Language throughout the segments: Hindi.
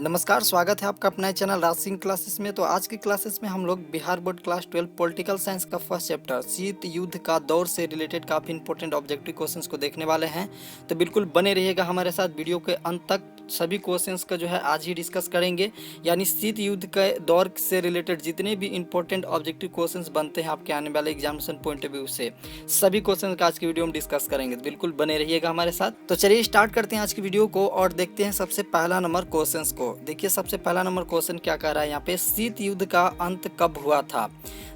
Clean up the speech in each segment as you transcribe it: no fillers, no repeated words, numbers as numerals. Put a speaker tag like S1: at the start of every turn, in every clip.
S1: नमस्कार, स्वागत है आपका अपना चैनल राज सिंह क्लासेस में। तो आज की क्लासेस में हम लोग Bihar board class 12 political science का फर्स्ट चैप्टर शीत युद्ध का दौर से रिलेटेड काफ़ी इंपॉर्टेंट ऑब्जेक्टिव क्वेश्चंस को देखने वाले हैं। तो बिल्कुल बने रहिएगा हमारे साथ वीडियो के अंत तक। सभी क्वेश्चंस का जो है आज ही डिस्कस करेंगे, यानी शीत युद्ध के दौर से रिलेटेड जितने भी इंपॉर्टेंट ऑब्जेक्टिव क्वेश्चंस बनते हैं आपके आने वाले एग्जामिनेशन पॉइंट ऑफ व्यू से, सभी क्वेश्चन का आज की वीडियो में डिस्कस करेंगे। तो बिल्कुल बने रहिएगा हमारे साथ। तो चलिए स्टार्ट करते हैं आज की वीडियो को और देखते हैं सबसे पहला नंबर क्वेश्चंस को। देखिए सबसे पहला नंबर क्वेश्चन क्या कह रहा है यहाँ पे, शीत युद्ध का अंत कब हुआ था।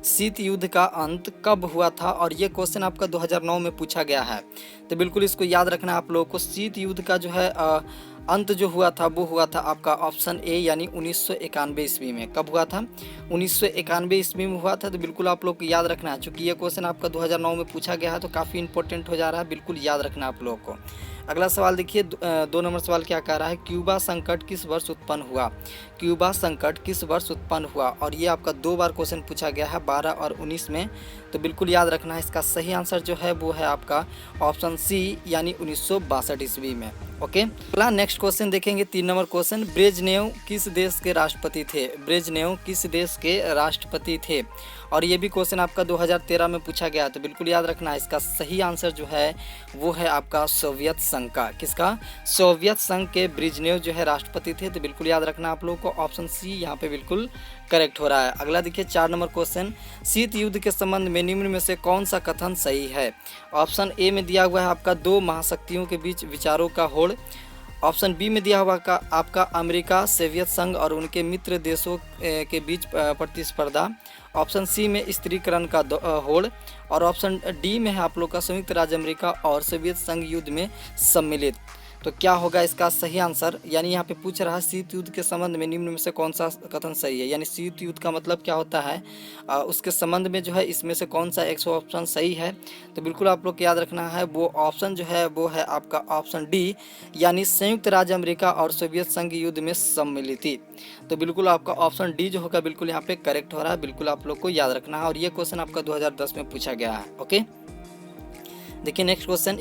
S1: शीत युद्ध का अंत कब हुआ था, और ये क्वेश्चन आपका 2009 में पूछा गया है। तो बिल्कुल इसको याद रखना आप लोगों को। शीत युद्ध का जो है अंत जो हुआ था वो हुआ था आपका ऑप्शन ए, यानी 1991 ईस्वी में। कब हुआ था? 1991 ईस्वी में हुआ था। तो बिल्कुल आप लोग को याद रखना है, चूँकि ये क्वेश्चन आपका 2009 में पूछा गया है तो काफ़ी इंपॉर्टेंट हो जा रहा है। बिल्कुल याद रखना आप लोगों को। अगला सवाल देखिए, 2 नंबर सवाल क्या कह रहा है, क्यूबा संकट किस वर्ष उत्पन्न हुआ। क्यूबा संकट किस वर्ष उत्पन्न हुआ, और ये आपका 2 बार क्वेश्चन पूछा गया है, 12 और 19 में। तो बिल्कुल याद रखना है। इसका सही आंसर जो है वो है आपका ऑप्शन सी, यानी 1962 ईस्वी में। ओके, अगला नेक्स्ट क्वेश्चन देखेंगे, 3 नंबर क्वेश्चन, ब्रेजनेव किस देश के राष्ट्रपति थे। ब्रेजनेव किस देश के राष्ट्रपति थे, और ये भी क्वेश्चन आपका 2013 में पूछा गया। तो बिल्कुल याद रखना है। इसका सही आंसर जो है वो है आपका सोवियत संघ का। किसका? सोवियत संघ के ब्रेजनेव जो है राष्ट्रपति थे। तो बिल्कुल याद रखना आप लोगों को, ऑप्शन सी यहाँ पे बिल्कुल करेक्ट हो रहा है। अगला देखिए 4 नंबर क्वेश्चन, शीत युद्ध के संबंध में निम्न में से कौन सा कथन सही है। ऑप्शन ए में दिया हुआ है आपका 2 महाशक्तियों के बीच विचारों का होड़। ऑप्शन बी में दिया हुआ का आपका अमेरिका, सोवियत संघ और उनके मित्र देशों के बीच प्रतिस्पर्धा। ऑप्शन सी में स्त्रीकरण का होड़, और ऑप्शन डी में है आप लोग का संयुक्त राज्य अमेरिका और सोवियत संघ युद्ध में सम्मिलित। तो क्या होगा इसका सही आंसर, यानी यहाँ पे पूछ रहा है शीत युद्ध के संबंध में निम्न में से कौन सा कथन सही है। यानी शीत युद्ध का मतलब क्या होता है, उसके संबंध में जो है इसमें से कौन सा एक ऑप्शन सही है। तो बिल्कुल आप लोग को याद रखना है, वो ऑप्शन जो है वो है आपका ऑप्शन डी, यानी संयुक्त राज्य अमेरिका और सोवियत संघ युद्ध में सम्मिलित थी। तो बिल्कुल आपका ऑप्शन डी जो होगा बिल्कुल यहाँ पे करेक्ट हो रहा है। बिल्कुल आप लोग को याद रखना है, और ये क्वेश्चन आपका 2010 में पूछा गया है। ओके, देखिए नेक्स्ट क्वेश्चन,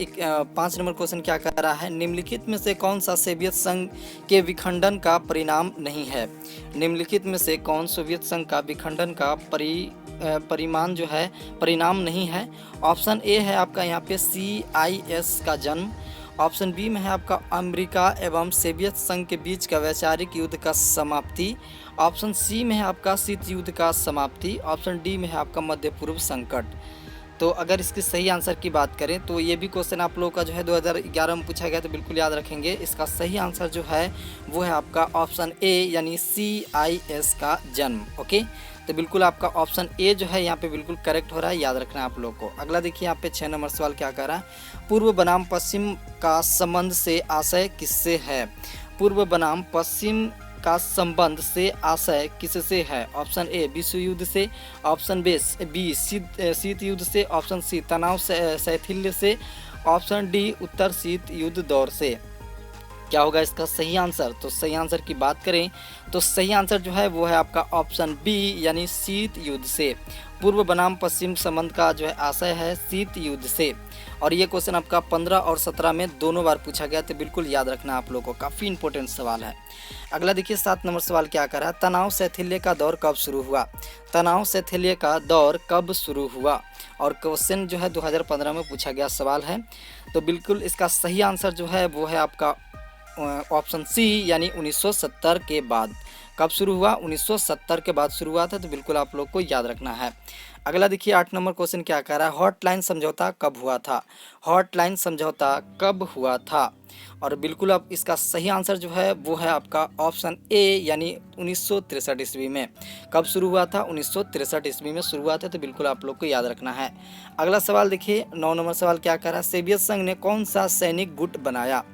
S1: 5 नंबर क्वेश्चन क्या कर रहा है, निम्नलिखित में से कौन सा सोवियत संघ के विखंडन का परिणाम नहीं है। निम्नलिखित में से कौन सोवियत संघ का विखंडन का परिणाम जो है परिणाम नहीं है। ऑप्शन ए है आपका यहाँ पे CIS का जन्म। ऑप्शन बी में है आपका अमेरिका एवं सोवियत संघ के बीच का वैचारिक युद्ध का समाप्ति। ऑप्शन सी में है आपका शीत युद्ध का समाप्ति। ऑप्शन डी में है आपका मध्य पूर्व संकट। तो अगर इसकी सही आंसर की बात करें तो ये भी क्वेश्चन आप लोगों का जो है 2011 में पूछा गया। तो बिल्कुल याद रखेंगे, इसका सही आंसर जो है वो है आपका ऑप्शन ए, यानी CIS का जन्म। ओके, तो बिल्कुल आपका ऑप्शन ए जो है यहाँ पे बिल्कुल करेक्ट हो रहा है, याद रखना है आप लोग को। अगला देखिए यहाँ पे 6 नंबर सवाल क्या कर रहा है, पूर्व बनाम पश्चिम का संबंध से आशय किससे है। पूर्व बनाम पश्चिम का संबंध से आशय किससे है। ऑप्शन ए विश्व युद्ध से, ऑप्शन बी शीत युद्ध से, ऑप्शन सी तनाव शैथिल्य से, ऑप्शन डी उत्तर शीत युद्ध दौर से। क्या होगा इसका सही आंसर? तो सही आंसर की बात करें तो सही आंसर जो है वो है आपका ऑप्शन बी, यानी शीत युद्ध से। पूर्व बनाम पश्चिम संबंध का जो है आशय है शीत युद्ध से, और ये क्वेश्चन आपका 15 और 17 में दोनों बार पूछा गया। तो बिल्कुल याद रखना आप लोगों को, काफ़ी इंपॉर्टेंट सवाल है। अगला देखिए 7 नंबर सवाल क्या कर रहा है, तनाव शैथिल्य का दौर कब शुरू हुआ। तनाव शैथिल्य का दौर कब शुरू हुआ, और क्वेश्चन जो है 2015 में पूछा गया सवाल है। तो बिल्कुल इसका सही आंसर जो है वो है आपका ऑप्शन सी, यानी 1970 के बाद। कब शुरू हुआ? 1970 के बाद शुरू हुआ था। तो बिल्कुल आप लोग को याद रखना है। अगला देखिए 8 नंबर क्वेश्चन क्या कह रहा है, हॉटलाइन समझौता कब हुआ था। हॉटलाइन समझौता कब हुआ था, और बिल्कुल अब इसका सही आंसर जो है वो है आपका ऑप्शन ए, यानी 1963 ईस्वी में। कब शुरू हुआ था? 1963 ईस्वी में शुरू हुआ था। तो बिल्कुल आप लोग को याद रखना है। अगला सवाल देखिए 9 नंबर सवाल क्या कह रहा है, सोवियत संघ ने कौन सा सैनिक गुट बनाया।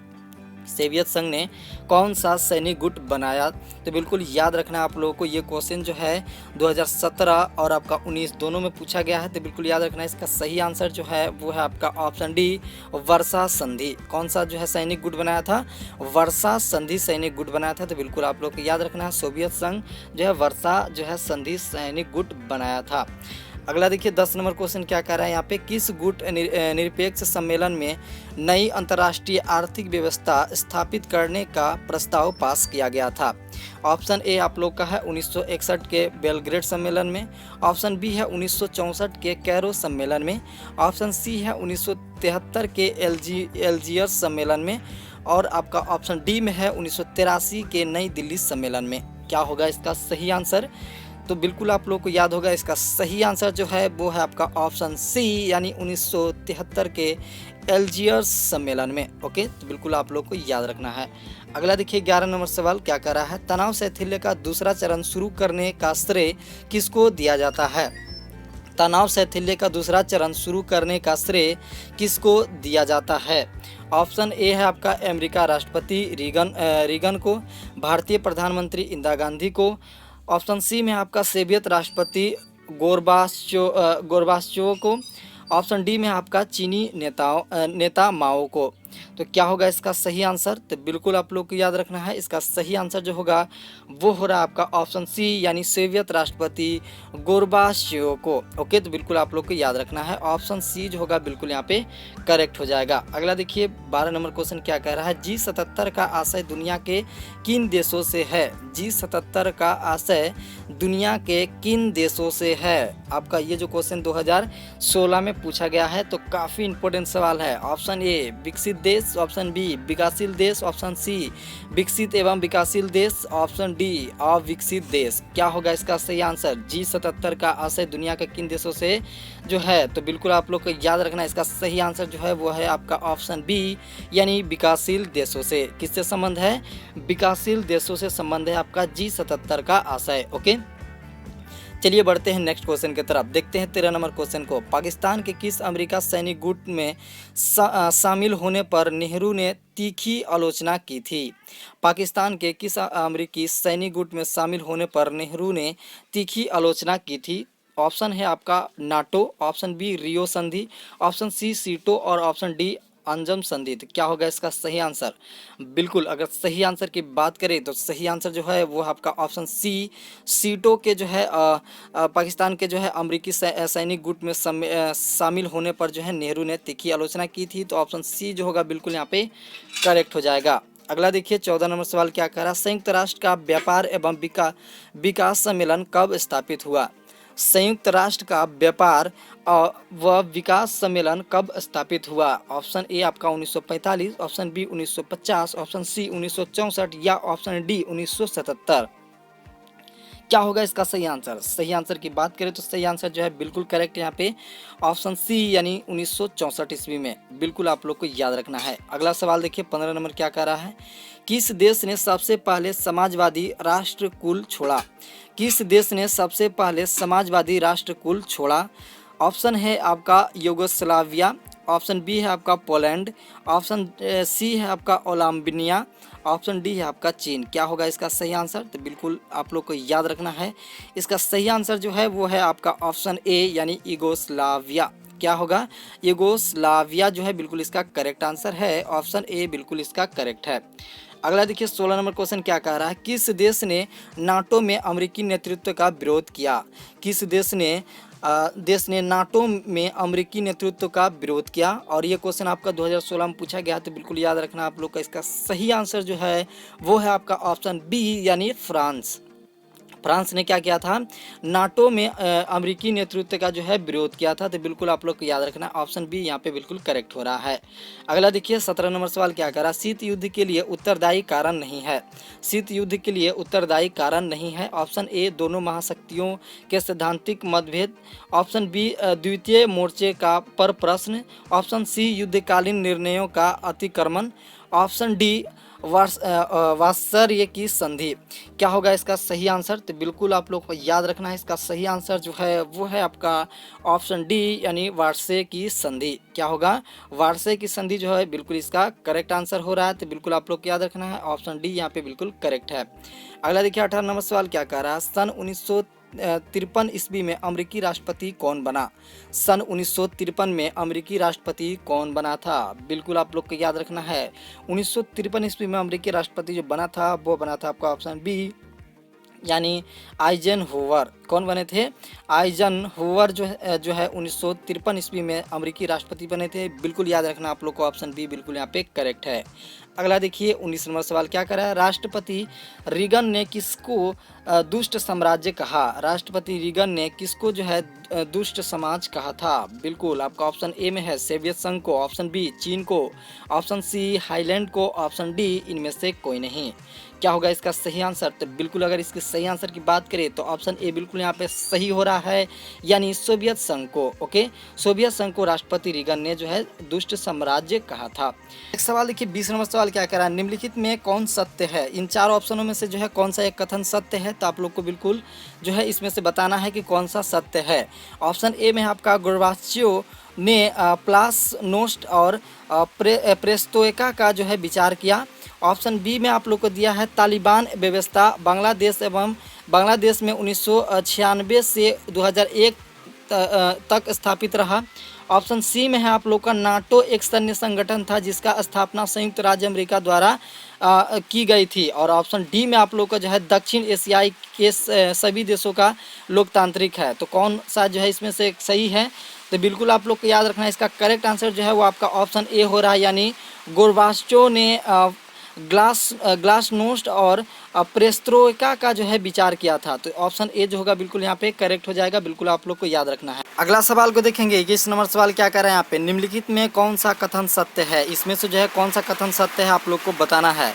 S1: सोवियत संघ ने कौन सा सैनिक गुट बनाया। तो बिल्कुल याद रखना आप लोगों को, ये क्वेश्चन जो है 2017 और आपका 19 दोनों में पूछा गया है। तो बिल्कुल याद रखना, इसका सही आंसर जो है वो है आपका ऑप्शन डी, वर्सा संधि। कौन सा जो है सैनिक गुट बनाया था? वर्सा संधि सैनिक गुट बनाया था। तो बिल्कुल आप लोग को याद रखना है, सोवियत संघ जो है वर्सा जो है संधि सैनिक गुट बनाया था। अगला देखिए 10 नंबर क्वेश्चन क्या कह रहा है यहाँ पे, किस गुट निरपेक्ष सम्मेलन में नई अंतर्राष्ट्रीय आर्थिक व्यवस्था स्थापित करने का प्रस्ताव पास किया गया था। ऑप्शन ए आप लोग का है 1961 के बेलग्रेड सम्मेलन में, ऑप्शन बी है 1964 के कैरो सम्मेलन में, ऑप्शन सी है 1973 के एल्जियर्स सम्मेलन में, और आपका ऑप्शन डी में है 1983 के नई दिल्ली सम्मेलन में। क्या होगा इसका सही आंसर? तो बिल्कुल आप लोग को याद होगा, इसका सही आंसर जो है वो है आपका ऑप्शन सी, यानी 1973 के एल्जियर्स सम्मेलन में। ओके, तो बिल्कुल आप लोग को याद रखना है। अगला देखिए 11 नंबर सवाल क्या कर रहा है, तनाव शैथिल्य का दूसरा चरण शुरू करने का श्रेय किसको दिया जाता है? तनाव शैथिल्य का दूसरा चरण शुरू करने का श्रेय किसको दिया जाता है? ऑप्शन ए है आपका अमेरिका राष्ट्रपति रीगन को, भारतीय प्रधानमंत्री इंदिरा गांधी को, ऑप्शन सी में आपका सोवियत राष्ट्रपति गोर्बाचोव को, ऑप्शन डी में आपका चीनी नेता माओ को। तो क्या होगा इसका सही आंसर? तो बिल्कुल आप लोग को याद रखना है, इसका सही आंसर जो होगा वो हो रहा है आपका ऑप्शन सी, यानी सोवियत राष्ट्रपति गोर्बाचोव को। ओके, तो बिल्कुल आप लोग को याद रखना है, ऑप्शन सी जो होगा बिल्कुल यहाँ पे करेक्ट हो जाएगा। अगला देखिए 12 नंबर क्वेश्चन क्या कह रहा है, G77 का आशय दुनिया के किन देशों से है? G77 का आशय दुनिया के किन देशों से है? आपका ये जो क्वेश्चन 2016 में पूछा गया है, तो काफ़ी इंपॉर्टेंट सवाल है। ऑप्शन ए विकसित देश, ऑप्शन बी विकासशील देश, ऑप्शन सी विकसित एवं विकासशील देश, ऑप्शन डी अविकसित देश। क्या होगा इसका सही आंसर? G77 का आशय दुनिया के किन देशों से जो है, तो बिल्कुल आप लोग को याद रखना है, इसका सही आंसर जो है वो है आपका ऑप्शन बी, यानी विकासशील देशों से। किससे संबंध है? विकासशील देशों से संबंध है आपका G77 का आशय। ओके, चलिए बढ़ते हैं नेक्स्ट क्वेश्चन की तरफ। देखते हैं 13 नंबर क्वेश्चन को, पाकिस्तान के किस अमेरिका सैनिक गुट में शामिल होने पर नेहरू ने तीखी आलोचना की थी? पाकिस्तान के किस अमेरिकी सैनिक गुट में शामिल होने पर नेहरू ने तीखी आलोचना की थी? ऑप्शन है आपका नाटो, ऑप्शन बी रियो संधि, ऑप्शन सी सीटो, और ऑप्शन डी अंजम संधि। तो क्या होगा इसका सही आंसर? बिल्कुल, अगर सही आंसर की बात करें तो सही आंसर जो है वो आपका ऑप्शन सी, सीटो के जो है पाकिस्तान के जो है अमेरिकी सैनिक गुट में शामिल होने पर जो है नेहरू ने तीखी आलोचना की थी। तो ऑप्शन सी जो होगा बिल्कुल यहाँ पे करेक्ट हो जाएगा। अगला देखिए 14 नंबर सवाल क्या कह रहा है, संयुक्त राष्ट्र का व्यापार एवं विकास सम्मेलन कब स्थापित हुआ? संयुक्त राष्ट्र का व्यापार व विकास सम्मेलन कब स्थापित हुआ? ऑप्शन ए आपका 1945, ऑप्शन बी 1950, ऑप्शन सी 1964, या ऑप्शन डी 1977। क्या होगा इसका सही आंसर? सही आंसर की बात करें तो सही आंसर जो है बिल्कुल करेक्ट यहाँ पे ऑप्शन सी, यानी 1964 ईस्वी में। बिल्कुल आप लोग को याद रखना है। अगला सवाल देखिए 15 नंबर क्या कह रहा है, किस देश ने सबसे पहले समाजवादी राष्ट्रकुल छोड़ा? किस देश ने सबसे पहले समाजवादी राष्ट्रकुल छोड़ा? ऑप्शन है आपका यूगोस्लाविया, ऑप्शन बी है आपका पोलैंड, ऑप्शन सी है आपका ओलंबिया, ऑप्शन डी है आपका चीन। क्या होगा इसका सही आंसर? तो बिल्कुल आप लोग को याद रखना है, इसका सही आंसर जो है वो है आपका ऑप्शन ए, यानी यूगोस्लाविया। क्या होगा? यूगोस्लाविया जो है बिल्कुल इसका करेक्ट आंसर है, ऑप्शन ए बिल्कुल इसका करेक्ट है। अगला देखिए 16 नंबर क्वेश्चन क्या कह रहा है, किस देश ने नाटो में अमेरिकी नेतृत्व का विरोध किया? किस देश ने नाटो में अमेरिकी नेतृत्व का विरोध किया? और ये क्वेश्चन आपका 2016 में पूछा गया, तो बिल्कुल याद रखना आप लोग का, इसका सही आंसर जो है वो है आपका ऑप्शन बी, यानी फ्रांस। फ्रांस ने क्या किया था? नाटो में अमेरिकी नेतृत्व का जो है विरोध किया था। तो बिल्कुल आप लोग को याद रखना, ऑप्शन बी यहाँ पे बिल्कुल करेक्ट हो रहा है। अगला देखिए 17 नंबर सवाल क्या कह रहा है, शीत युद्ध के लिए उत्तरदायी कारण नहीं है? शीत युद्ध के लिए उत्तरदायी कारण नहीं है। ऑप्शन ए दोनों महाशक्तियों के सैद्धांतिक मतभेद, ऑप्शन बी द्वितीय मोर्चे का पर प्रश्न, ऑप्शन सी युद्धकालीन निर्णयों का अतिक्रमण, ऑप्शन डी वात्सर्य की संधि। क्या होगा इसका सही आंसर? तो बिल्कुल आप लोग को याद रखना है, इसका सही आंसर जो है वो है आपका ऑप्शन डी, यानी वार्षे की संधि। क्या होगा? वार्षे की संधि जो है बिल्कुल इसका करेक्ट आंसर हो रहा है। तो बिल्कुल आप लोग को याद रखना है, ऑप्शन डी यहाँ पे बिल्कुल करेक्ट है। अगला देखिए 18 नंबर सवाल क्या कह रहा है, सन 1953 ईस्वी में अमेरिकी राष्ट्रपति कौन बना? सन 1953 में अमेरिकी राष्ट्रपति कौन बना था? बिल्कुल आप लोग को याद रखना है, 1953 ईस्वी में अमेरिकी राष्ट्रपति जो बना था वो बना था आपका ऑप्शन बी, यानी आइजनहोवर। कौन बने थे? आइजनहोवर जो है 1953 ईस्वी में अमेरिकी राष्ट्रपति बने थे। बिल्कुल याद रखना आप लोग को, ऑप्शन बी बिल्कुल यहाँ पे करेक्ट है। अगला देखिए 19 नंबर सवाल क्या करा है, राष्ट्रपति रीगन ने किसको दुष्ट साम्राज्य कहा? राष्ट्रपति रीगन ने किसको जो है दुष्ट समाज कहा था? बिल्कुल आपका ऑप्शन ए में है सोवियत संघ को, ऑप्शन बी चीन को, ऑप्शन सी हाईलैंड को, ऑप्शन डी इनमें से कोई नहीं। क्या होगा इसका सही आंसर? तो बिल्कुल अगर इसके सही आंसर की बात करें तो ऑप्शन ए बिल्कुल यहाँ पे सही हो रहा है, यानी सोवियत संघ को। ओके, सोवियत संघ को राष्ट्रपति रीगन ने जो है दुष्ट साम्राज्य कहा था। एक सवाल देखिए 20 नंबर सवाल क्या कह रहा है, निम्नलिखित में कौन सत्य है? इन चार ऑप्शनों में से जो है कौन सा एक कथन सत्य है? तो आप लोग को बिल्कुल जो है इसमें से बताना है कि कौन सा सत्य है। ऑप्शन ए में आपका गोर्बाचेव ने प्लास्नोस्ट और प्रेस्टोएका का जो है विचार किया। ऑप्शन बी में आप लोग को दिया है तालिबान व्यवस्था बांग्लादेश में 1996 से 2001 तक स्थापित रहा। ऑप्शन सी में है आप लोग का नाटो एक सैन्य संगठन था जिसका स्थापना संयुक्त राज्य अमेरिका द्वारा की गई थी। और ऑप्शन डी में आप लोग का जो है दक्षिण एशियाई के सभी देशों का लोकतांत्रिक है। तो कौन सा जो है इसमें से सही है? तो बिल्कुल आप लोग को याद रखना है, इसका करेक्ट आंसर जो है वो आपका ऑप्शन ए हो रहा है, यानी गोर्बाचेव ने ग्लासनोस्ट और प्रेस्ट्रोइका का जो है विचार किया था। तो ऑप्शन ए जो होगा बिल्कुल यहाँ पे करेक्ट हो जाएगा। बिल्कुल आप लोग को याद रखना है। अगला सवाल को देखेंगे, 21 नंबर सवाल क्या कर रहे हैं यहाँ पे, निम्नलिखित में कौन सा कथन सत्य है? इसमें से जो है कौन सा कथन सत्य है आप लोग को बताना है।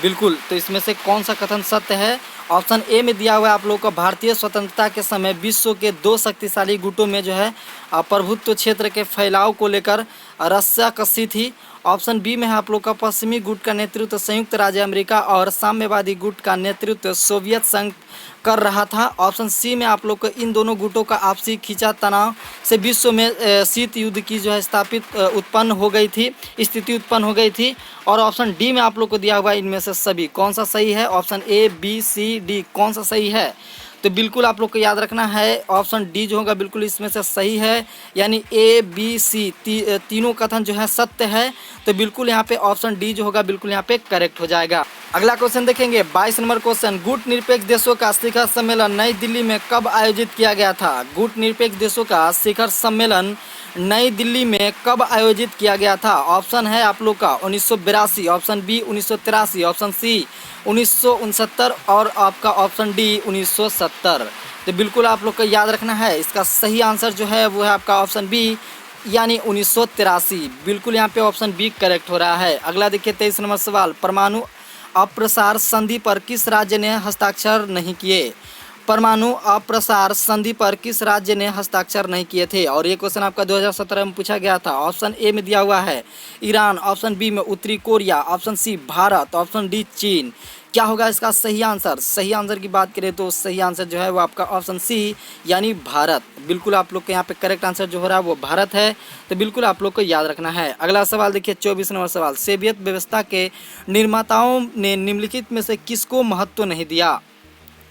S1: बिल्कुल, तो इसमें से कौन सा कथन सत्य है? ऑप्शन ए में दिया हुआ है आप लोगों को भारतीय स्वतंत्रता के समय विश्व के दो शक्तिशाली गुटों में जो है प्रभुत्व क्षेत्र के फैलाव को लेकर रस्साकसी थी। ऑप्शन बी में है आप लोग का पश्चिमी गुट का नेतृत्व संयुक्त राज्य अमेरिका और साम्यवादी गुट का नेतृत्व सोवियत संघ कर रहा था। ऑप्शन सी में आप लोग को इन दोनों गुटों का आपसी खींचा तनाव से विश्व में शीत युद्ध की जो है स्थिति उत्पन्न हो गई थी। और ऑप्शन डी में आप लोग को दिया हुआ इनमें से सभी कौन सा सही है? Option A B C D कौन सा सही है? तो बिल्कुल आप लोग को याद रखना है, ऑप्शन डी जो होगा बिल्कुल इसमें से सही है, यानी ए बी सी तीनों कथन जो है सत्य है। तो बिल्कुल यहाँ पे ऑप्शन डी जो होगा बिल्कुल यहाँ पे करेक्ट हो जाएगा। अगला क्वेश्चन देखेंगे 22 नंबर क्वेश्चन, गुट निरपेक्ष देशों का शिखर सम्मेलन नई दिल्ली में कब आयोजित किया गया था? गुट निरपेक्ष देशों का शिखर सम्मेलन नई दिल्ली में कब आयोजित किया गया था? ऑप्शन है आप लोग का 1982, ऑप्शन बी 1983, ऑप्शन सी 1969 और आपका ऑप्शन डी 1970। तो बिल्कुल आप लोग को याद रखना है, इसका सही आंसर जो है वो है आपका ऑप्शन बी, यानी 1983। बिल्कुल यहाँ पे ऑप्शन बी करेक्ट हो रहा है। अगला देखिए 23 नंबर सवाल, परमाणु अप्रसार संधि पर किस राज्य ने हस्ताक्षर नहीं किए? परमाणु अप्रसार संधि पर किस राज्य ने हस्ताक्षर नहीं किए थे? और ये क्वेश्चन आपका 2017 में पूछा गया था। ऑप्शन ए में दिया हुआ है ईरान, ऑप्शन बी में उत्तरी Korea, option C Bharat, option D चीन। क्या होगा इसका सही आंसर? सही आंसर की बात करें तो सही आंसर जो है वो आपका ऑप्शन सी, यानी भारत। बिल्कुल आप लोग के यहाँ पे करेक्ट आंसर जो हो रहा है वो भारत है। तो बिल्कुल आप लोग को याद रखना है। अगला सवाल देखिए 24 नंबर सवाल, सोवियत व्यवस्था के निर्माताओं ने निम्नलिखित में से किसको महत्व नहीं दिया?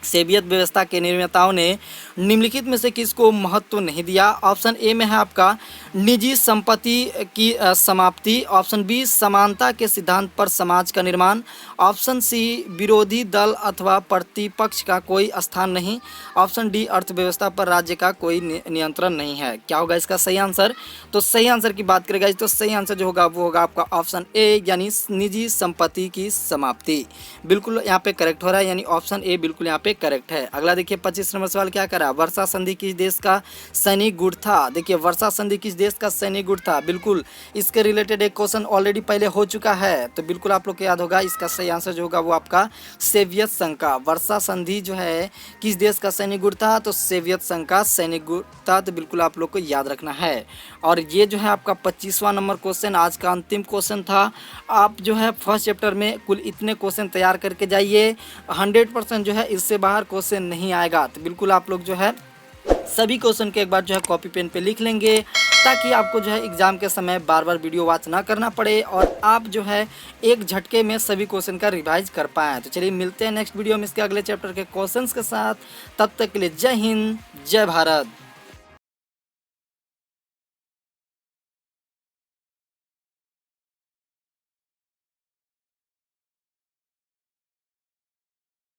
S1: सोवियत व्यवस्था के निर्माताओं ने निम्नलिखित में से किसको महत्व नहीं दिया? ऑप्शन ए में है आपका निजी संपत्ति की समाप्ति, ऑप्शन बी समानता के सिद्धांत पर समाज का निर्माण, ऑप्शन सी विरोधी दल अथवा प्रतिपक्ष का कोई स्थान नहीं, ऑप्शन डी अर्थव्यवस्था पर राज्य का कोई नियंत्रण नहीं है। क्या होगा इसका सही आंसर? तो सही आंसर की बात करेगा तो सही आंसर जो होगा वो होगा आपका ऑप्शन ए, यानी निजी संपत्ति की समाप्ति। बिल्कुल यहाँ पे करेक्ट हो रहा है, यानी ऑप्शन ए बिल्कुल यहाँ पे करेक्ट है। अगला देखिए 25 नंबर सवाल क्या करा, वर्षा संधि किस देश का सैनिक गुट था? देखिए वर्षा संधि किस देश का सैनिक गुट था? बिल्कुल इसके रिलेटेड एक क्वेश्चन ऑलरेडी पहले हो चुका है, तो बिल्कुल आप लोग को याद होगा। इसका सही आंसर जो होगा वो आपका सोवियत संघ का। वर्षा संधि जो है किस देश का सैनिक गुट था? तो सोवियत संघ का सैनिक गुट था। तो बिल्कुल आप लोग को याद रखना है। और ये जो है आपका 25वां नंबर क्वेश्चन आज का अंतिम क्वेश्चन था। आप जो है फर्स्ट चैप्टर में कुल इतने क्वेश्चन तैयार करके जाइए, 100% जो है इससे बाहर क्वेश्चन नहीं आएगा। तो बिल्कुल आप लोग जो है सभी क्वेश्चन के एक बार जो है कॉपी पेन पे लिख लेंगे, ताकि आपको जो है एग्जाम के समय बार बार वीडियो वॉच ना करना पड़े और आप जो है एक झटके में सभी क्वेश्चन का रिवाइज कर पाएँ। तो चलिए मिलते हैं नेक्स्ट वीडियो में इसके अगले चैप्टर के क्वेश्चंस के साथ। तब तक के लिए जय हिंद, जय भारत।